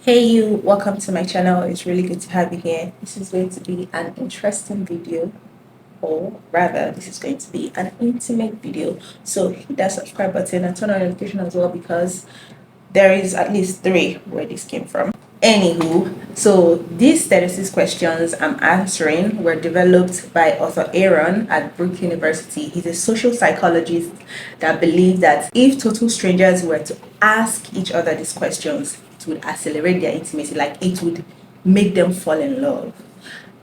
Hey you, welcome to my channel. It's really good to have you here. This is going to be an interesting video, or rather this is going to be an intimate video. So hit that subscribe button and turn on notification as well, because there is at least three where this came from. Anywho, so these 36 questions I'm answering were developed by author Aaron at Brook University. He's a social psychologist that believes that if total strangers were to ask each other these questions, it would accelerate their intimacy, like it would make them fall in love.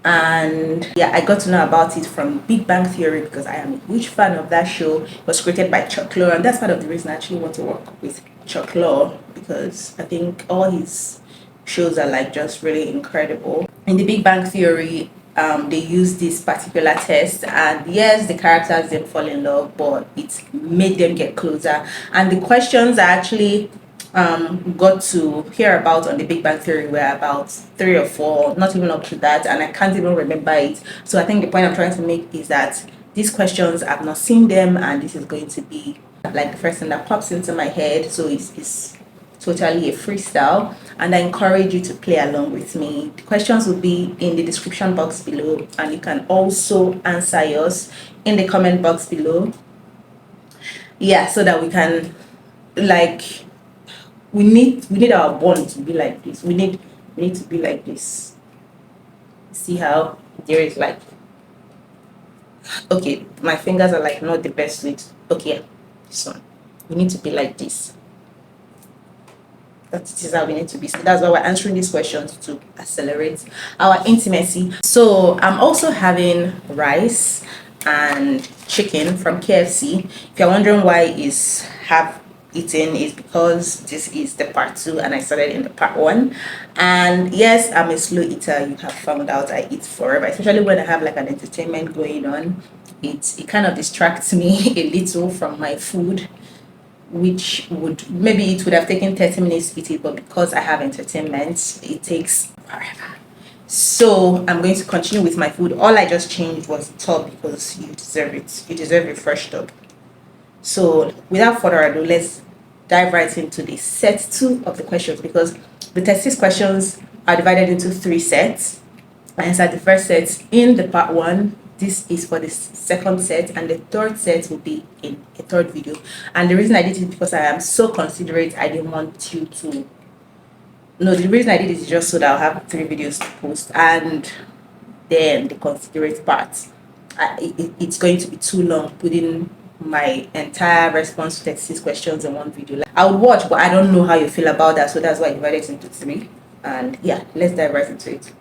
And yeah, I got to know about it from Big Bang Theory because I am a huge fan of that show. It was created by Chuck Lorre, and that's part of the reason I actually want to work with Chuck Lorre, because I think all his shows are like just really incredible. In the Big Bang Theory, they use this particular test, and yes, the characters didn't fall in love, but it made them get closer. And the questions are actually got to hear about on the Big Bang Theory were about three or four, not even up to that, and I can't even remember it. So I think the point I'm trying to make is that these questions, I've not seen them, and this is going to be like the first thing that pops into my head. So it's totally a freestyle, and I encourage you to play along with me. The questions will be in the description box below, and you can also answer yours in the comment box below. Yeah, so that we can, like, we need our bond to be like this. We need to be like this. See how there is like, okay, my fingers are like not the best with, okay, yeah, this one. We need to be like this. That is how we need to be. So that's why we're answering these questions, to accelerate our intimacy. So I'm also having rice and chicken from KFC. If you're wondering why is have eaten, is because this is the part two and I started in the part one. And yes, I'm a slow eater. You have found out I eat forever, especially when I have like an entertainment going on. It kind of distracts me a little from my food, which would, maybe it would have taken 30 minutes to eat it, but because I have entertainment, it takes forever. So I'm going to continue with my food. All I just changed was the top, because you deserve it. You deserve a fresh top. So without further ado, let's dive right into the set two of the questions, because the 36 questions are divided into three sets. I answered the first set in the part one. This is for the second set, and the third set will be in a third video. And the reason I did it is because I am so considerate. I didn't want you to, no, the reason I did it is just so that I'll have three videos to post, and then the considerate part, it's going to be too long putting my entire response to 36 questions in one video. Like, I would watch, but I don't know how you feel about that, so that's why I divided it into three. And yeah, let's dive right into it.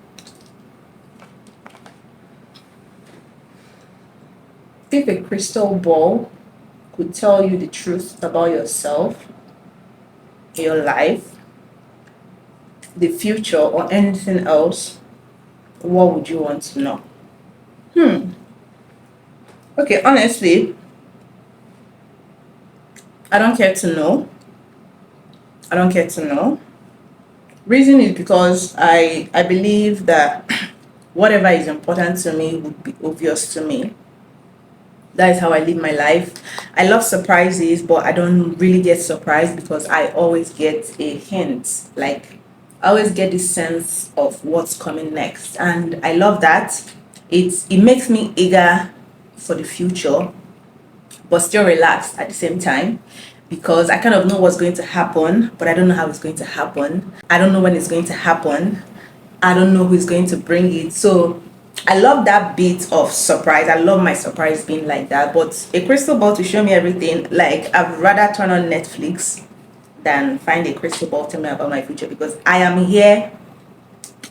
If a crystal ball could tell you the truth about yourself, your life, the future, or anything else, what would you want to know? Okay, honestly, I don't care to know. I don't care to know. Reason is because I believe that whatever is important to me would be obvious to me. That is how I live my life. I love surprises, but I don't really get surprised because I always get a hint. Like, I always get this sense of what's coming next, and I love that. It makes me eager for the future, but still relaxed at the same time, because I kind of know what's going to happen, but I don't know how it's going to happen. I don't know when it's going to happen. I don't know who's going to bring it. So I love that bit of surprise. I love my surprise being like that. But a crystal ball to show me everything, like, I'd rather turn on Netflix than find a crystal ball to tell me about my future, because I am here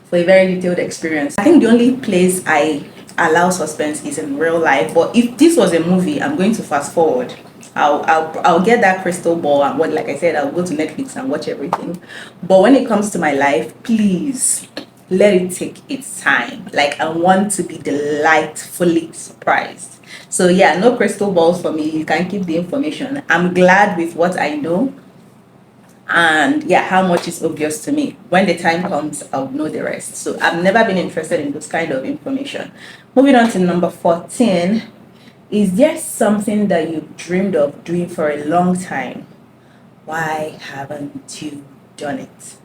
for a very detailed experience. I think the only place I allow suspense is in real life. But if this was a movie, I'm going to fast forward. I'll get that crystal ball, and what, like I said, I'll go to Netflix and watch everything. But when it comes to my life, please let it take its time. Like, I want to be delightfully surprised. So yeah, no crystal balls for me. You can keep the information. I'm glad with what I know, and yeah, how much is obvious to me. When the time comes, I'll know the rest. So I've never been interested in those kind of information. Moving on to number 14. Is there something that you've dreamed of doing for a long time? Why haven't you done it?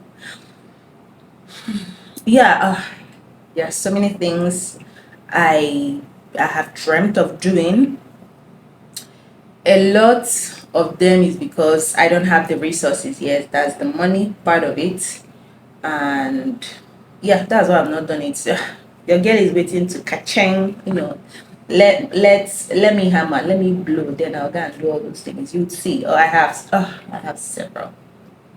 Yeah, there are so many things I I have dreamt of doing. A lot of them is because I don't have the resources yet. That's the money part of it. And yeah, that's why I've not done it. Your girl is waiting to kachang, let me hammer, let me blow, then I'll go and do all those things. You'd see. Oh, I have several.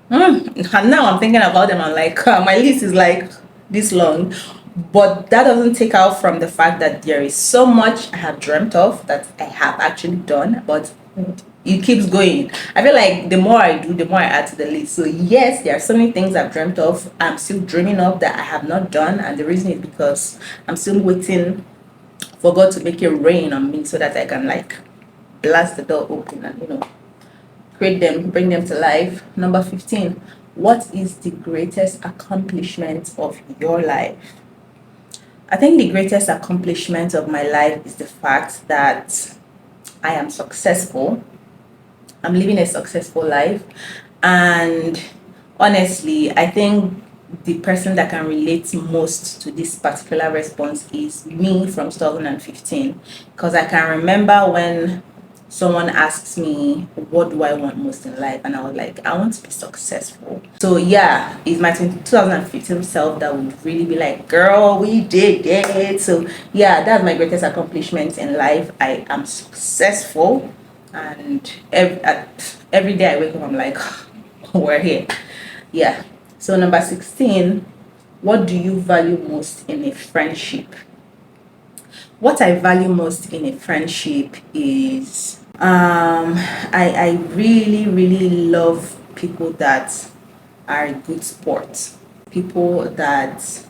And now I'm thinking about them. I'm like, my list is like this long, but that doesn't take out from the fact that there is so much I have dreamt of that I have actually done, but it keeps going. I feel like the more I do, the more I add to the list. So yes, there are so many things I've dreamt of. I'm still dreaming of that I have not done, and the reason is because I'm still waiting for God to make it rain on me so that I can like blast the door open and create them, bring them to life. Number 15, what is the greatest accomplishment of your life? I think the greatest accomplishment of my life is the fact that I am successful. I'm living a successful life. And honestly, I think the person that can relate most to this particular response is me from 2015. Because I can remember when someone asks me, what do I want most in life? And I was like, I want to be successful. So yeah, it's my 2015 self that would really be like, girl, we did it. So yeah, that's my greatest accomplishment in life. I am successful, and every day I wake up, I'm like, we're here. Yeah. So number 16, what do you value most in a friendship? What I value most in a friendship is I really love people that are good sports, people that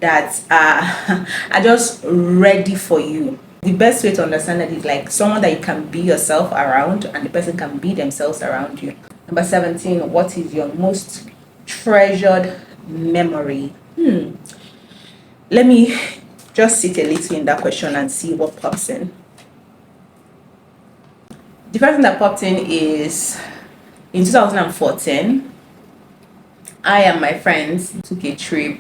are just ready for you. The best way to understand that is like someone that you can be yourself around and the person can be themselves around you. Number 17, what is your most treasured memory? Let me just sit a little in that question and see what pops in. The first thing that popped in is in 2014, I and my friends took a trip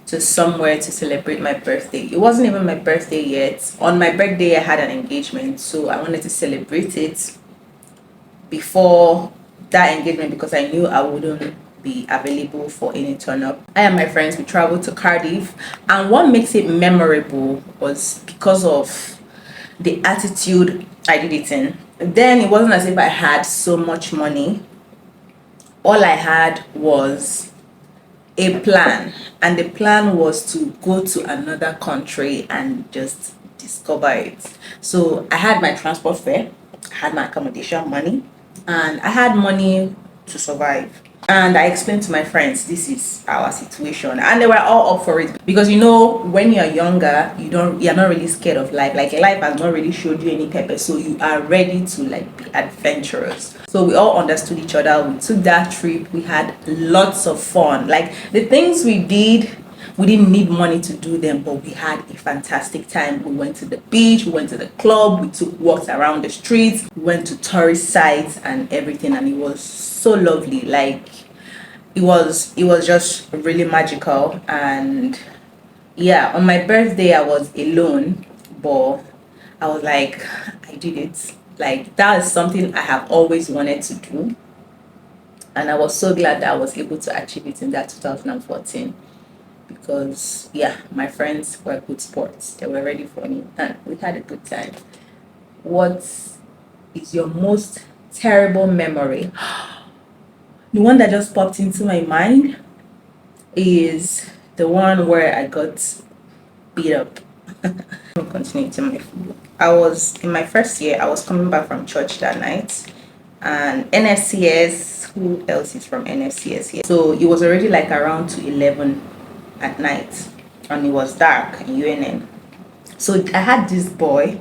to somewhere to celebrate my birthday. It wasn't even my birthday yet. On my birthday, I had an engagement, so I wanted to celebrate it before that engagement because I knew I wouldn't be available for any turn up. I and my friends, we traveled to Cardiff, and what makes it memorable was because of the attitude I did it in. Then it wasn't as if I had so much money. All I had was a plan, and the plan was to go to another country and just discover it. So I had my transport fare, I had my accommodation money, and I had money to survive. And I explained to my friends, this is our situation, and they were all up for it because when you're younger, you're not really scared of life. Like life has not really showed you any purpose, so you are ready to like be adventurous. So we all understood each other. We took that trip. We had lots of fun. Like the things we did, we didn't need money to do them, but we had a fantastic time. We went to the beach, we went to the club, we took walks around the streets, we went to tourist sites and everything, and it was so lovely. Like it was just really magical. And yeah, on my birthday I was alone, but I was like, I did it. Like that is something I have always wanted to do, and I was so glad that I was able to achieve it in that 2014 because yeah, my friends were good sports. They were ready for me and we had a good time. What is your most terrible memory? The one that just popped into my mind is the one where I got beat up. I'll continue to my food. I was in my first year, I was coming back from church that night, and NFCS, who else is from NFCS here? So it was already like around to 11 at night, and it was dark in UNN. So I had this boy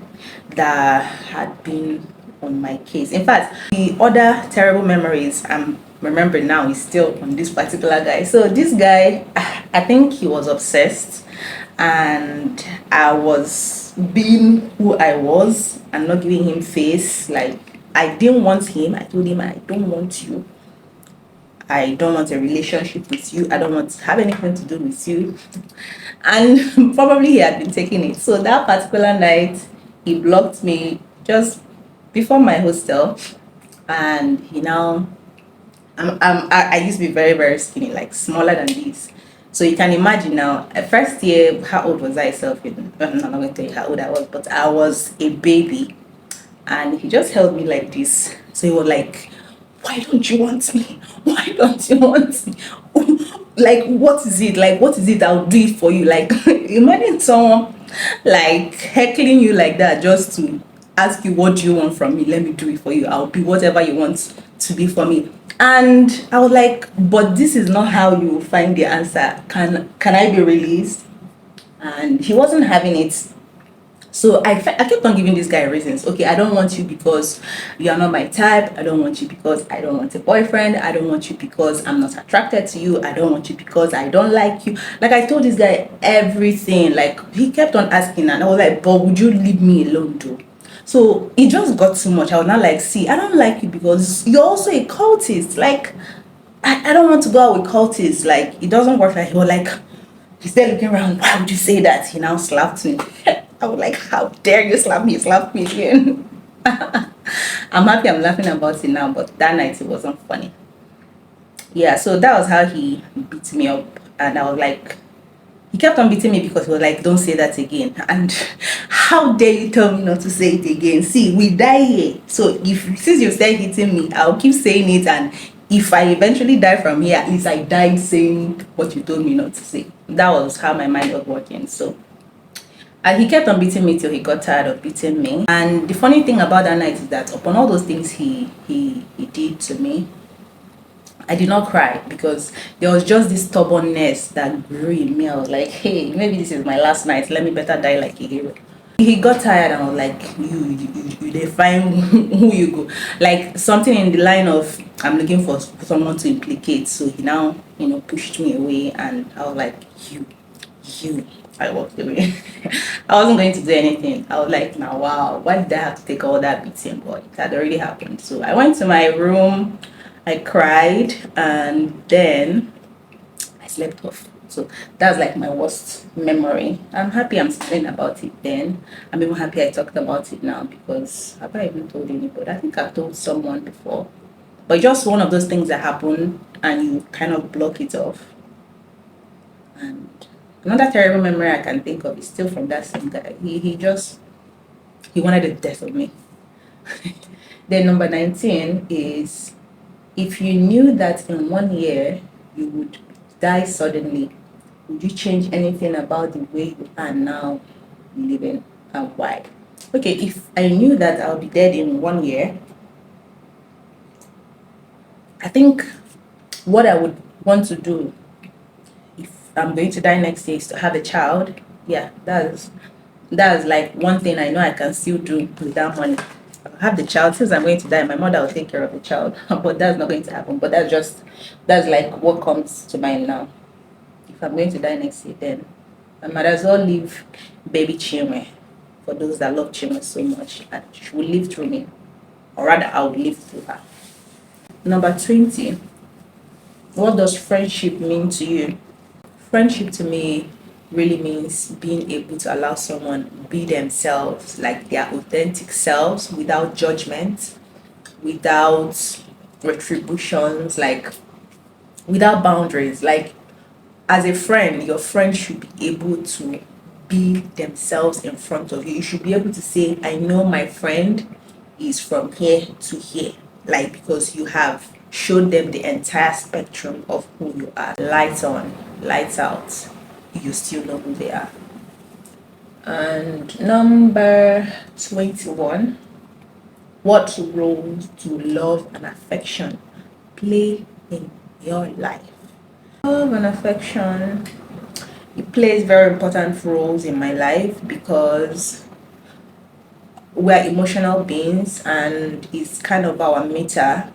that had been on my case. In fact, the other terrible memories I'm remembering now is still on this particular guy. So this guy, I think he was obsessed, and I was being who I was and not giving him face. Like I didn't want him. I told him I don't want you. I don't want a relationship with you. I don't want to have anything to do with you. And probably he had been taking it. So that particular night, he blocked me just before my hostel, and he now I used to be very, very skinny, like smaller than this. So you can imagine now, at first year, how old was I self? I'm not going to tell you how old I was, but I was a baby. And he just held me like this. So he was like, why don't you want me? Why don't you want me? Like, what is it? Like, what is it? I'll do it for you. Like, imagine someone like heckling you like that just to ask you, what do you want from me? Let me do it for you. I'll be whatever you want to be for me. And I was like, but this is not how you will find the answer. Can I be released? And he wasn't having it. So I kept on giving this guy reasons. Okay, I don't want you because you are not my type. I don't want you because I don't want a boyfriend. I don't want you because I'm not attracted to you. I don't want you because I don't like you. Like, I told this guy everything. Like, he kept on asking, and I was like, but would you leave me alone though? So it just got too much. I was not like, see, I don't like you because you're also a cultist. Like, I don't want to go out with cultists. Like, it doesn't work like, he was like, he's there looking around. Why would you say that? He now slapped me. I was like, how dare you slap me? Slap me again. I'm happy I'm laughing about it now, but that night it wasn't funny. Yeah, so that was how he beat me up. And I was like, he kept on beating me because he was like, don't say that again. And how dare you tell me not to say it again? See, we die here. So if since you started hitting me, I'll keep saying it. And if I eventually die from here, at least I died saying what you told me not to say. That was how my mind was working. So, and he kept on beating me till he got tired of beating me. And the funny thing about that night is that upon all those things he did to me, I did not cry because there was just this stubbornness that grew in me. I was like, hey, maybe this is my last night. Let me better die like a hero. He got tired and I was like, you define who you go. Like something in the line of, I'm looking for someone to implicate. So he now, pushed me away and I was like, you. I walked away. I wasn't going to do anything. I was like, now, wow, why did I have to take all that beating? But it had already happened. So I went to my room, I cried, and then I slept off. So that's like my worst memory. I'm happy I'm speaking about it then. I'm even happy I talked about it now because have I even told anybody? I think I've told someone before. But just one of those things that happen and you kind of block it off. And another terrible memory I can think of is still from that same guy. He wanted the death of me. Then number 19 is, if you knew that in 1 year you would die suddenly, would you change anything about the way you are now living, and why? Okay, if I knew that I'll be dead in 1 year, I think what I would want to do if I'm going to die next year is to have a child. Yeah, that's like one thing I know I can still do with that money. I'll have the child. Since I'm going to die, my mother will take care of the child. But that's not going to happen. But that's like what comes to mind now. If I'm going to die next year, then I might as well leave baby Chinwe for those that love Chinwe so much, and she will live through me, or rather I will live through her. Number 20, what does friendship mean to you? Friendship to me really means being able to allow someone be themselves, like their authentic selves, without judgment, without retributions, like without boundaries. Like, as a friend, your friend should be able to be themselves in front of you. You should be able to say, I know my friend is from here to here. Like, because you have showed them the entire spectrum of who you are. Lights on, lights out. You still know who they are. And number 21, what roles do love and affection play in your life? Love and affection, it plays very important roles in my life because we're emotional beings and it's kind of our meter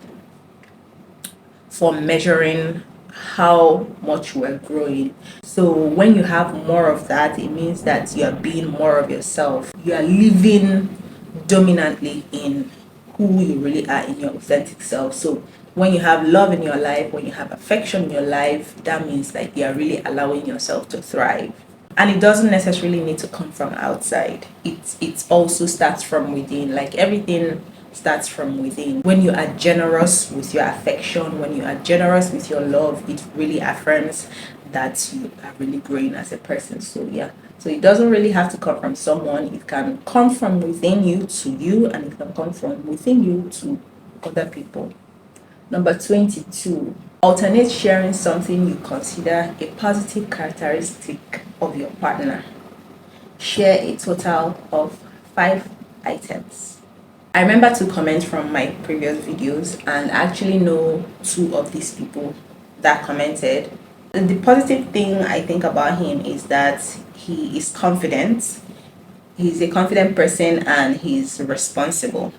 for measuring how much we're growing. So when you have more of that, it means that you are being more of yourself. You are living dominantly in who you really are, in your authentic self. So when you have love in your life, when you have affection in your life, that means like you're really allowing yourself to thrive. And it doesn't necessarily need to come from outside. It also starts from within. Like everything starts from within. When you are generous with your affection, when you are generous with your love, it really affirms that you are really growing as a person. So yeah. So it doesn't really have to come from someone. It can come from within you to you, and it can come from within you to other people. Number 22, alternate sharing something you consider a positive characteristic of your partner. Share a total of 5 items. I remember 2 comments from my previous videos, and I actually know 2 of these people that commented. The positive thing I think about him is that he is confident. He's a confident person and he's responsible.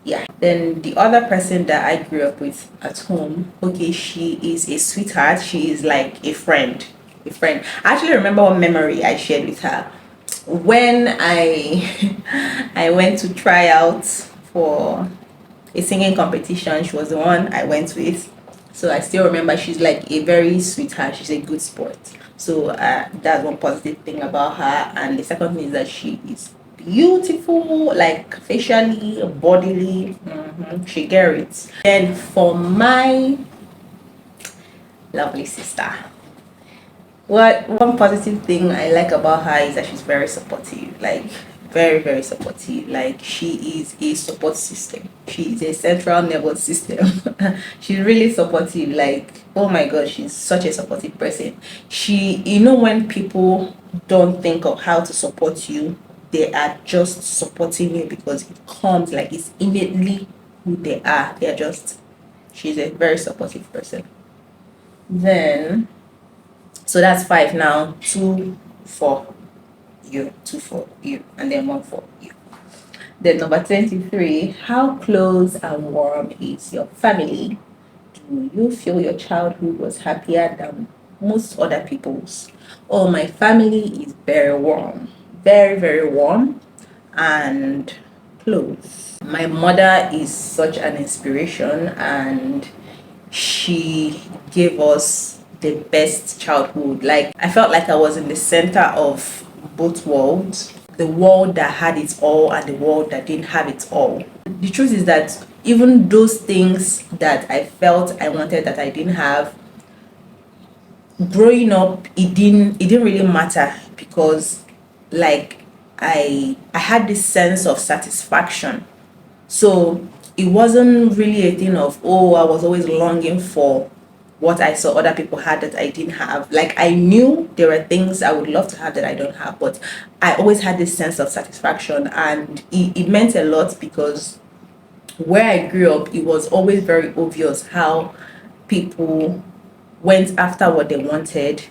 Yeah. Then the other person that I grew up with at home, okay, she is a sweetheart. She is like a friend. A friend. I actually remember one memory I shared with her when I I went to try out for a singing competition. She was the one I went with. So I still remember she's like a very sweetheart. She's a good sport. So that's one positive thing about her. And the second thing is that she is beautiful, like facially, bodily. She gets it. Then for my lovely sister, what one positive thing I like about her is that she's very supportive, like very, very supportive. Like she is a support system. She is a central nervous system. She's really supportive. Like, oh my god, she's such a supportive person. When people don't think of how to support you, they are just supporting you because it comes like it's innately who they are. She's a very supportive person. Then so that's 5 now. Two for you, and then one for you. Then number 23, how close and warm is your family? Do you feel your childhood was happier than most other people's? Oh, my family is very warm, very, very warm and close. My mother is such an inspiration, and she gave us the best childhood. Like I felt like I was in the center of both worlds, the world that had it all and the world that didn't have it all. The truth is that even those things that I felt I wanted that I didn't have, growing up, it didn't really matter because like I had this sense of satisfaction. So it wasn't really a thing of, oh, I was always longing for what I saw other people had that I didn't have. Like I knew there were things I would love to have that I don't have, but I always had this sense of satisfaction, and it meant a lot because where I grew up, it was always very obvious how people went after what they wanted,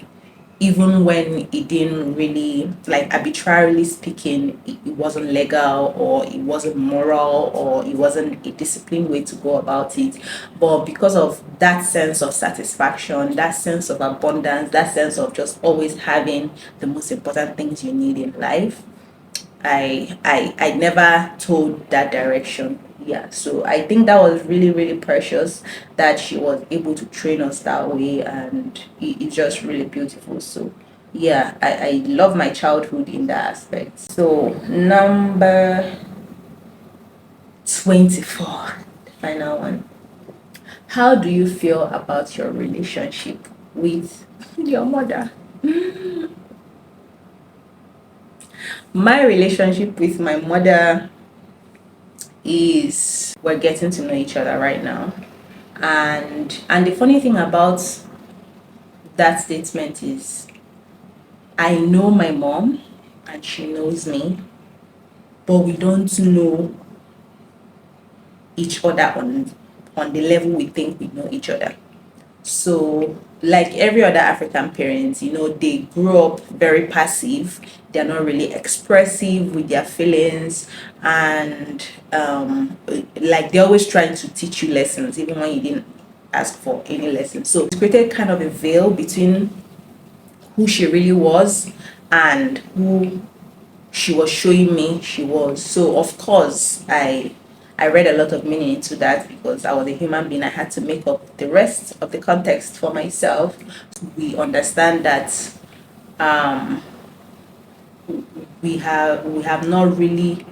even when it didn't really, like arbitrarily speaking, it wasn't legal or it wasn't moral or it wasn't a disciplined way to go about it. But because of that sense of satisfaction, that sense of abundance, that sense of just always having the most important things you need in life, I never told that direction. Yeah, so I think that was really, really precious that she was able to train us that way, and it's just really beautiful. So yeah, I love my childhood in that aspect. So number 24, the final one. How do you feel about your relationship with your mother? My relationship with my mother is we're getting to know each other right now. And the funny thing about that statement is I know my mom and she knows me, but we don't know each other on the level we think we know each other. So, like every other African parent, they grow up very passive. They're not really expressive with their feelings, and like they're always trying to teach you lessons, even when you didn't ask for any lessons. So, it created kind of a veil between who she really was and who she was showing me she was. So, of course, I I read a lot of meaning into that because I was a human being. I had to make up the rest of the context for myself. We understand that um, we have not really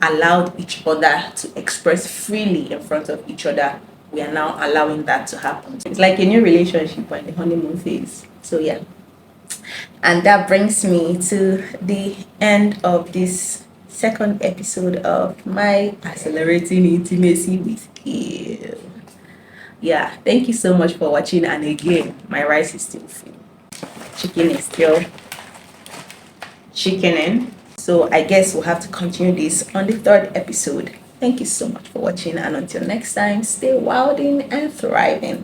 allowed each other to express freely in front of each other. We are now allowing that to happen. It's like a new relationship in the honeymoon phase. So yeah. And that brings me to the end of this second episode of my Accelerating Intimacy with You. Yeah, thank you so much for watching. And again, my rice is still full. Chicken is still chickening. So I guess we'll have to continue this on the third episode. Thank you so much for watching, and until next time, stay wilding and thriving.